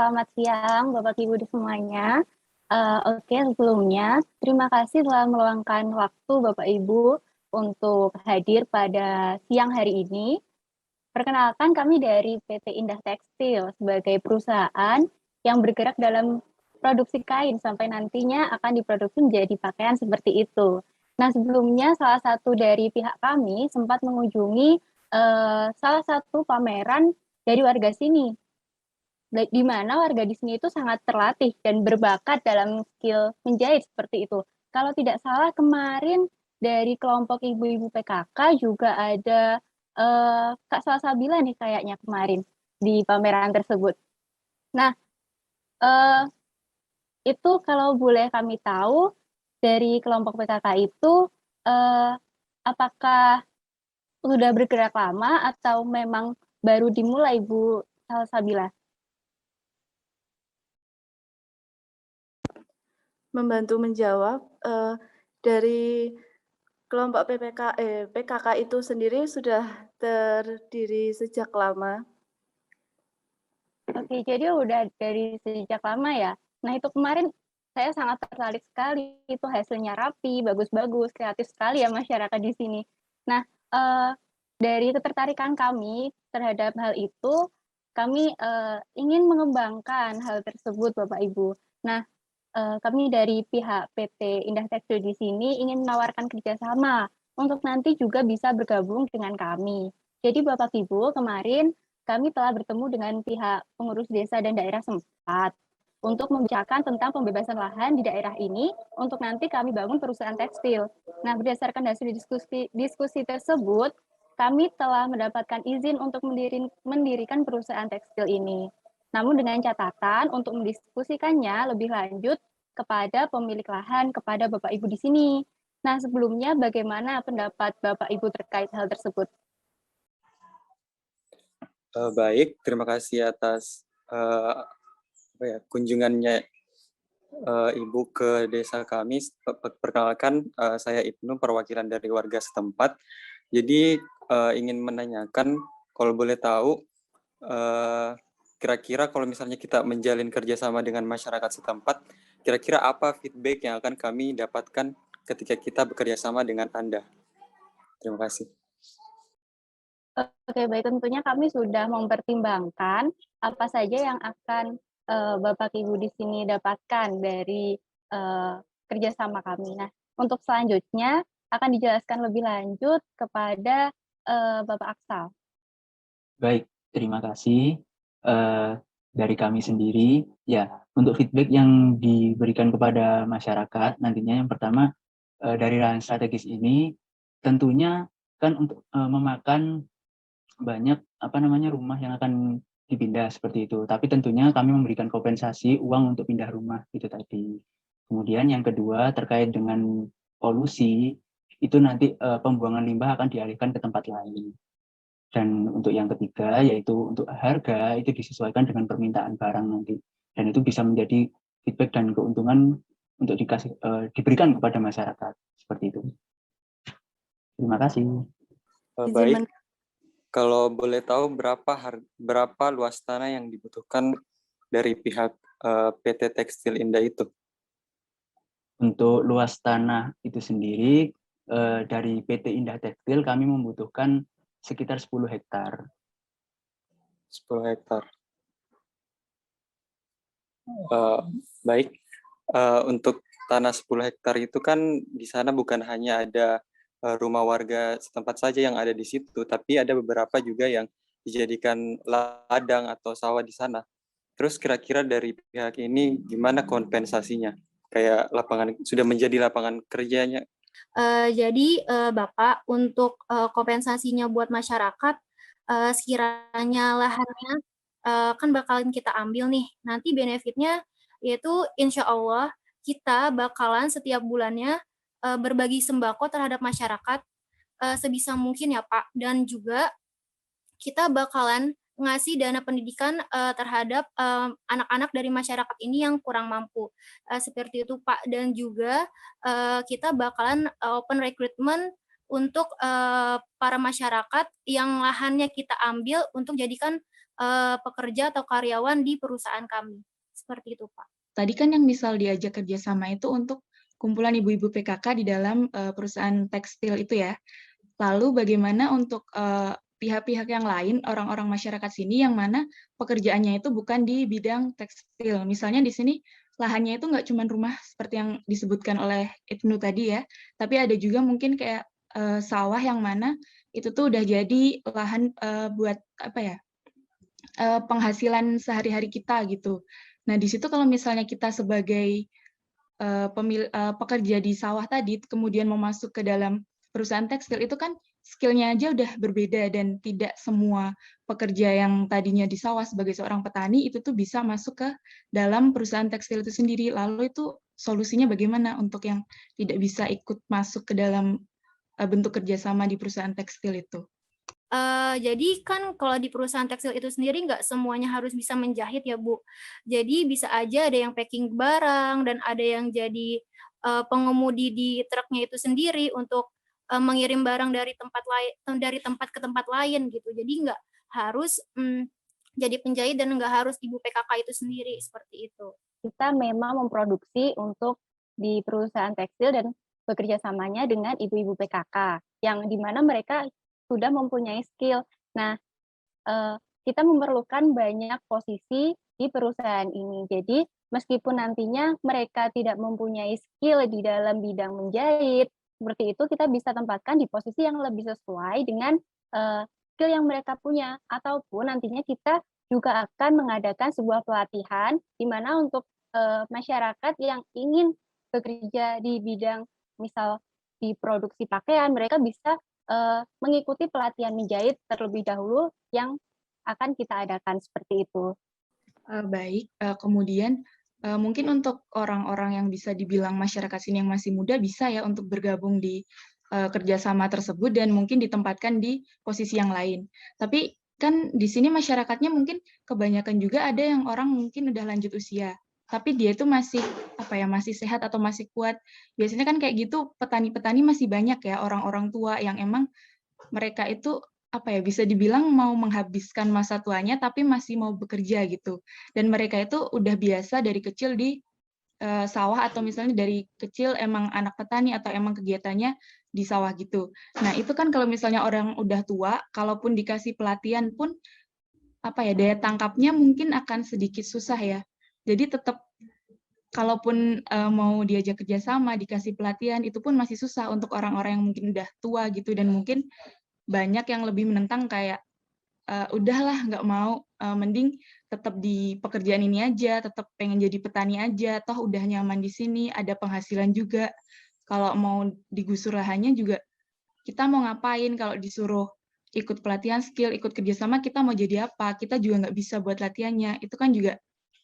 selamat siang Bapak Ibu semuanya. Oke, sebelumnya terima kasih telah meluangkan waktu Bapak Ibu untuk hadir pada siang hari ini. Perkenalkan kami dari PT Indah Tekstil sebagai perusahaan yang bergerak dalam produksi kain sampai nantinya akan diproduksi menjadi pakaian seperti itu. Nah, sebelumnya salah satu dari pihak kami sempat mengunjungi salah satu pameran dari warga sini, di mana warga di sini itu sangat terlatih dan berbakat dalam skill menjahit seperti itu. Kalau tidak salah kemarin dari kelompok ibu-ibu PKK juga ada Kak Salsabila nih kayaknya kemarin di pameran tersebut. Nah, eh, itu kalau boleh kami tahu dari kelompok PKK itu eh, apakah sudah bergerak lama atau memang baru dimulai Bu Salsabila? Membantu menjawab, dari kelompok PKK itu sendiri sudah terdiri sejak lama. Oke, jadi udah dari sejak lama ya. Nah, itu kemarin saya sangat tertarik sekali. Itu hasilnya rapi, bagus-bagus, kreatif sekali ya masyarakat di sini. Nah, dari ketertarikan kami terhadap hal itu, kami ingin mengembangkan hal tersebut, Bapak Ibu. Nah, kami dari pihak PT Indah Tekstil di sini ingin menawarkan kerjasama untuk nanti juga bisa bergabung dengan kami. Jadi Bapak Ibu, kemarin kami telah bertemu dengan pihak pengurus desa dan daerah setempat untuk membicarakan tentang pembebasan lahan di daerah ini untuk nanti kami bangun perusahaan tekstil. Nah, berdasarkan hasil diskusi tersebut, kami telah mendapatkan izin untuk mendirikan perusahaan tekstil ini. Namun dengan catatan untuk mendiskusikannya lebih lanjut kepada pemilik lahan, kepada Bapak Ibu di sini. Nah, sebelumnya bagaimana pendapat Bapak Ibu terkait hal tersebut? Baik, terima kasih atas kunjungannya Ibu ke desa kami. Perkenalkan, saya Ibnu, perwakilan dari warga setempat. Jadi ingin menanyakan, kalau boleh tahu, kira-kira kalau misalnya kita menjalin kerjasama dengan masyarakat setempat, kira-kira apa feedback yang akan kami dapatkan ketika kita bekerja sama dengan Anda? Terima kasih. Oke, baik. Tentunya kami sudah mempertimbangkan apa saja yang akan Bapak Ibu di sini dapatkan dari kerjasama kami. Nah, untuk selanjutnya akan dijelaskan lebih lanjut kepada Bapak Aksal. Baik, terima kasih. Dari kami sendiri, ya, untuk feedback yang diberikan kepada masyarakat, nantinya yang pertama, dari lahan strategis ini, tentunya kan untuk memakan banyak rumah yang akan dipindah seperti itu. Tapi tentunya kami memberikan kompensasi uang untuk pindah rumah itu tadi. Kemudian yang kedua terkait dengan polusi, itu nanti pembuangan limbah akan dialihkan ke tempat lain. Dan untuk yang ketiga, yaitu untuk harga, itu disesuaikan dengan permintaan barang nanti. Dan itu bisa menjadi feedback dan keuntungan untuk diberikan kepada masyarakat. Seperti itu. Terima kasih. Baik, kalau boleh tahu berapa luas tanah yang dibutuhkan dari pihak PT Tekstil Indah itu? Untuk luas tanah itu sendiri, dari PT Indah Tekstil kami membutuhkan sekitar 10 hektar. 10 hektar. Baik, untuk tanah 10 hektar itu kan di sana bukan hanya ada rumah warga setempat saja yang ada di situ, tapi ada beberapa juga yang dijadikan ladang atau sawah di sana. Terus kira-kira dari pihak ini gimana kompensasinya? Kayak lapangan sudah menjadi lapangan kerjanya. Jadi Bapak, untuk kompensasinya buat masyarakat, sekiranya lahannya kan bakalan kita ambil nih, nanti benefitnya yaitu insya Allah kita bakalan setiap bulannya berbagi sembako terhadap masyarakat sebisa mungkin ya Pak, dan juga kita bakalan ngasih dana pendidikan terhadap anak-anak dari masyarakat ini yang kurang mampu. Seperti itu Pak, dan juga kita bakalan open recruitment untuk para masyarakat yang lahannya kita ambil untuk jadikan pekerja atau karyawan di perusahaan kami. Seperti itu, Pak. Tadi kan yang misal diajak kerjasama itu untuk kumpulan ibu-ibu PKK di dalam perusahaan tekstil itu ya. Lalu bagaimana untuk pihak-pihak yang lain, orang-orang masyarakat sini yang mana pekerjaannya itu bukan di bidang tekstil. Misalnya di sini lahannya itu nggak cuma rumah seperti yang disebutkan oleh Ibnu tadi ya, tapi ada juga mungkin kayak sawah yang mana itu tuh udah jadi lahan buat apa ya, penghasilan sehari-hari kita gitu. Nah di situ kalau misalnya kita sebagai pekerja di sawah tadi, kemudian mau masuk ke dalam perusahaan tekstil, itu kan skill-nya aja udah berbeda dan tidak semua pekerja yang tadinya di sawah sebagai seorang petani itu tuh bisa masuk ke dalam perusahaan tekstil itu sendiri. Lalu itu solusinya bagaimana untuk yang tidak bisa ikut masuk ke dalam bentuk kerjasama di perusahaan tekstil itu? Jadi kan kalau di perusahaan tekstil itu sendiri nggak semuanya harus bisa menjahit ya, Bu. Jadi bisa aja ada yang packing barang dan ada yang jadi pengemudi di truknya itu sendiri untuk mengirim barang dari tempat ke tempat lain gitu. Jadi nggak harus jadi penjahit dan nggak harus ibu PKK itu sendiri, seperti itu. Kita memang memproduksi untuk di perusahaan tekstil dan bekerja samanya dengan ibu-ibu PKK, yang dimana mereka sudah mempunyai skill. Nah, kita memerlukan banyak posisi di perusahaan ini. Jadi, meskipun nantinya mereka tidak mempunyai skill di dalam bidang menjahit, seperti itu kita bisa tempatkan di posisi yang lebih sesuai dengan skill yang mereka punya. Ataupun nantinya kita juga akan mengadakan sebuah pelatihan di mana untuk masyarakat yang ingin bekerja di bidang misal di produksi pakaian, mereka bisa mengikuti pelatihan menjahit terlebih dahulu yang akan kita adakan seperti itu. Baik, kemudian mungkin untuk orang-orang yang bisa dibilang masyarakat sini yang masih muda bisa ya untuk bergabung di kerjasama tersebut dan mungkin ditempatkan di posisi yang lain. Tapi kan di sini masyarakatnya mungkin kebanyakan juga ada yang orang mungkin udah lanjut usia, tapi dia itu masih masih sehat atau masih kuat. Biasanya kan kayak gitu petani-petani masih banyak ya orang-orang tua yang emang mereka itu bisa dibilang mau menghabiskan masa tuanya tapi masih mau bekerja gitu. Dan mereka itu udah biasa dari kecil di sawah atau misalnya dari kecil emang anak petani atau emang kegiatannya di sawah gitu. Nah, itu kan kalau misalnya orang udah tua, kalaupun dikasih pelatihan pun daya tangkapnya mungkin akan sedikit susah ya. Jadi tetap kalaupun mau diajak kerjasama, dikasih pelatihan, itu pun masih susah untuk orang-orang yang mungkin udah tua gitu, dan mungkin banyak yang lebih menentang kayak, udahlah nggak mau, mending tetap di pekerjaan ini aja, tetap pengen jadi petani aja, toh udah nyaman di sini, ada penghasilan juga. Kalau mau digusur lahannya juga, kita mau ngapain kalau disuruh ikut pelatihan skill, ikut kerjasama, kita mau jadi apa? Kita juga nggak bisa buat latihannya. Itu kan juga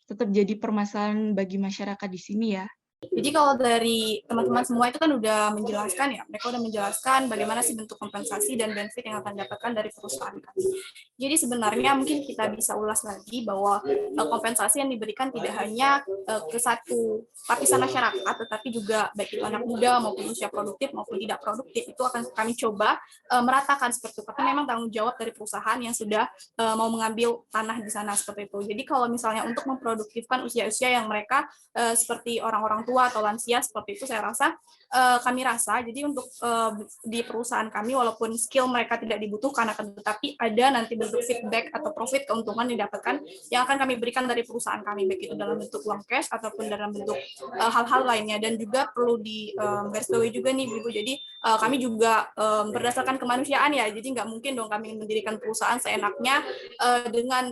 tetap jadi permasalahan bagi masyarakat di sini ya. Jadi kalau dari teman-teman semua itu kan udah menjelaskan ya, mereka udah menjelaskan bagaimana sih bentuk kompensasi dan benefit yang akan didapatkan dari perusahaan kami. Jadi sebenarnya mungkin kita bisa ulas lagi bahwa kompensasi yang diberikan tidak hanya ke satu lapisan masyarakat, tetapi juga baik itu anak muda maupun usia produktif maupun tidak produktif, itu akan kami coba meratakan seperti itu. Tapi memang tanggung jawab dari perusahaan yang sudah mau mengambil tanah di sana seperti itu. Jadi kalau misalnya untuk memproduktifkan usia-usia yang mereka seperti orang-orang tua atau lansia seperti itu, saya rasa jadi untuk di perusahaan kami walaupun skill mereka tidak dibutuhkan, akan tetapi ada nanti bentuk feedback atau profit keuntungan yang didapatkan yang akan kami berikan dari perusahaan kami, baik itu dalam bentuk uang cash ataupun dalam bentuk hal-hal lainnya. Dan juga perlu di garis bawahi juga nih Bu, jadi kami juga berdasarkan kemanusiaan ya, jadi nggak mungkin dong kami mendirikan perusahaan seenaknya dengan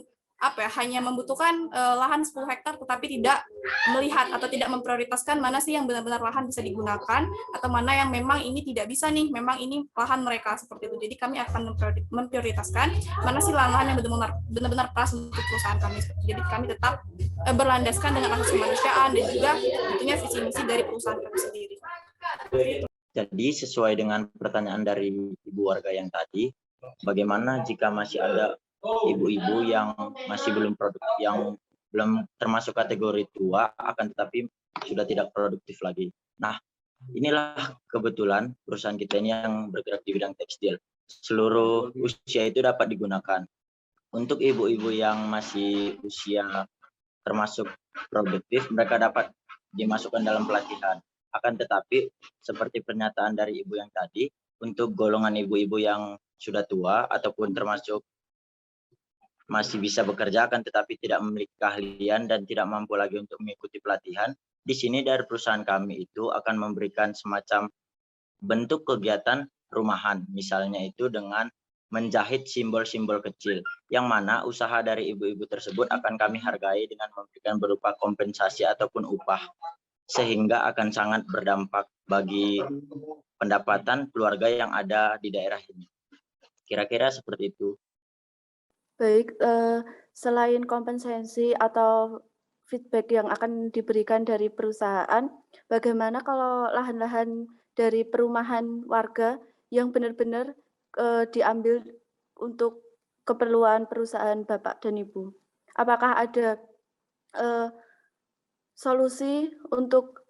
hanya membutuhkan lahan 10 hektar tetapi tidak melihat atau tidak memprioritaskan mana sih yang benar-benar lahan bisa digunakan atau mana yang memang ini tidak bisa nih, memang ini lahan mereka seperti itu. Jadi kami akan memprioritaskan mana sih lahan yang benar-benar pas untuk perusahaan kami. Jadi kami tetap berlandaskan dengan asas kemanusiaan dan juga tentunya visi misi dari perusahaan kami sendiri. Jadi sesuai dengan pertanyaan dari ibu warga yang tadi, bagaimana jika masih ada ibu-ibu yang masih belum termasuk kategori tua, akan tetapi sudah tidak produktif lagi. Nah, inilah kebetulan perusahaan kita ini yang bergerak di bidang tekstil. Seluruh usia itu dapat digunakan. untuk ibu-ibu yang masih usia termasuk produktif, mereka dapat dimasukkan dalam pelatihan. Akan tetapi, seperti pernyataan dari ibu yang tadi, untuk golongan ibu-ibu yang sudah tua ataupun termasuk masih bisa bekerja akan tetapi tidak memiliki keahlian dan tidak mampu lagi untuk mengikuti pelatihan, di sini dari perusahaan kami itu akan memberikan semacam bentuk kegiatan rumahan, misalnya itu dengan menjahit simbol-simbol kecil, yang mana usaha dari ibu-ibu tersebut akan kami hargai dengan memberikan berupa kompensasi ataupun upah, sehingga akan sangat berdampak bagi pendapatan keluarga yang ada di daerah ini. Kira-kira seperti itu. Baik, selain kompensasi atau feedback yang akan diberikan dari perusahaan, bagaimana kalau lahan-lahan dari perumahan warga yang benar-benar diambil untuk keperluan perusahaan Bapak dan Ibu? Apakah ada solusi untuk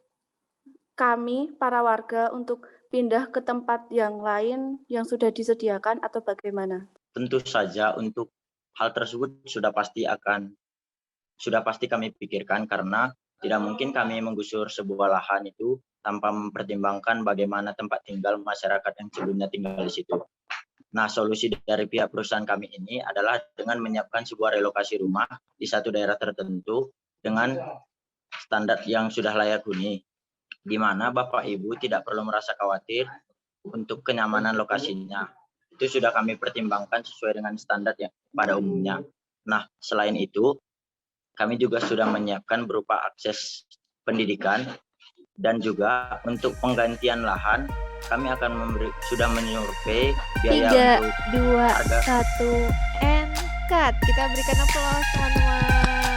kami, para warga, untuk pindah ke tempat yang lain yang sudah disediakan atau bagaimana? Tentu saja untuk hal tersebut sudah pasti kami pikirkan, karena tidak mungkin kami menggusur sebuah lahan itu tanpa mempertimbangkan bagaimana tempat tinggal masyarakat yang sebelumnya tinggal di situ. Nah, solusi dari pihak perusahaan kami ini adalah dengan menyiapkan sebuah relokasi rumah di satu daerah tertentu dengan standar yang sudah layak huni, di mana Bapak Ibu tidak perlu merasa khawatir untuk kenyamanan lokasinya. Itu sudah kami pertimbangkan sesuai dengan standar yang pada umumnya. Nah, selain itu, kami juga sudah menyiapkan berupa akses pendidikan, dan juga untuk penggantian lahan, kami akan sudah menyurvei biaya 3, 2, 1, and cut. Kita berikan aplaus teman-teman.